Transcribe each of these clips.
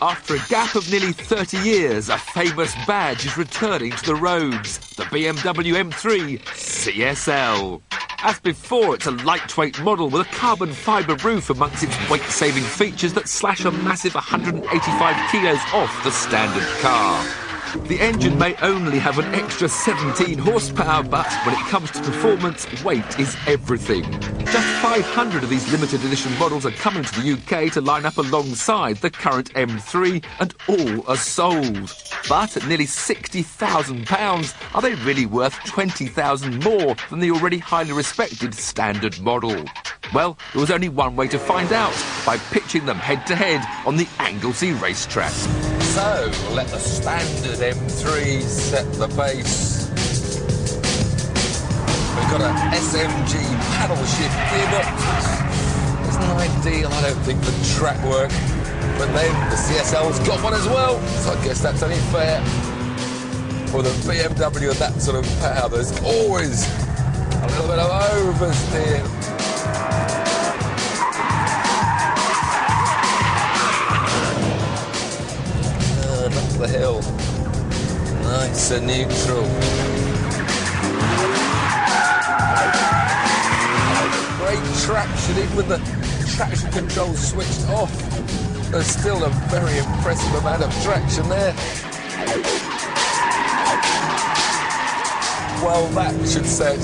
After a gap of nearly 30 years, a famous badge is returning to the roads, the BMW M3 CSL. As before, it's a lightweight model with a carbon fibre roof amongst its weight-saving features that slash a massive 185 kilos off the standard car. The engine may only have an extra 17 horsepower, but when it comes to performance, weight is everything. Just 500 of these limited edition models are coming to the UK to line up alongside the current M3, and all are sold. But at nearly £60,000, are they really worth £20,000 more than the already highly respected standard model? Well, there was only one way to find out, by pitching them head-to-head on the Anglesey racetrack. So, let the standard M3 set the pace. We've got an SMG paddle shift gearbox. Isn't ideal, I don't think, for track work. But then the CSL's got one as well, so I guess that's only fair. For the BMW with that sort of power, there's always a little bit of oversteer. Up the hill, nice and neutral. Great traction, even with the traction control switched off. There's still a very impressive amount of traction there. Well, that should set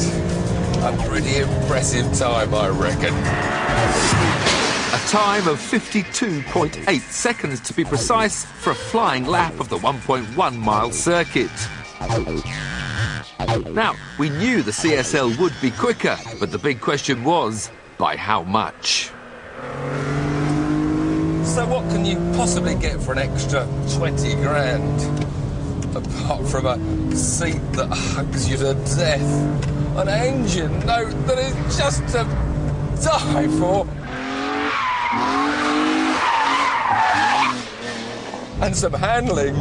a pretty impressive time, I reckon. A time of 52.8 seconds to be precise for a flying lap of the 1.1 mile circuit. Now, we knew the CSL would be quicker, but the big question was, by how much? So what can you possibly get for an extra 20 grand? Apart from a seat that hugs you to death, an engine note that is just to die for, and some handling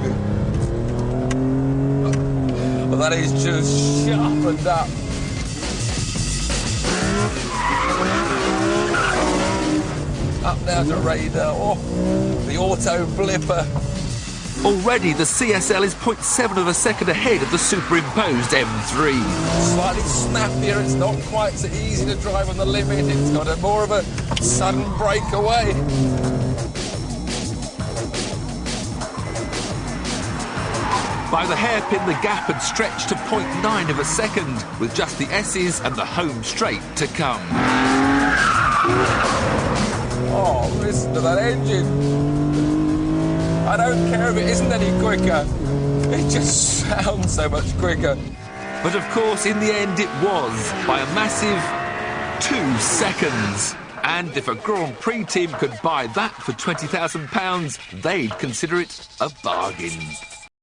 that is just sharpened up. Up now to radar, the auto blipper. Already the CSL is 0.7 of a second ahead of the superimposed M3. Slightly snappier, it's not quite so easy to drive on the limit, it's got a more of a sudden breakaway. By the hairpin, the gap had stretched to 0.9 of a second, with just the S's and the home straight to come. Oh, listen to that engine. I don't care if it isn't any quicker. It just sounds so much quicker. But of course, in the end, it was, by a massive 2 seconds. And if a Grand Prix team could buy that for £20,000, they'd consider it a bargain.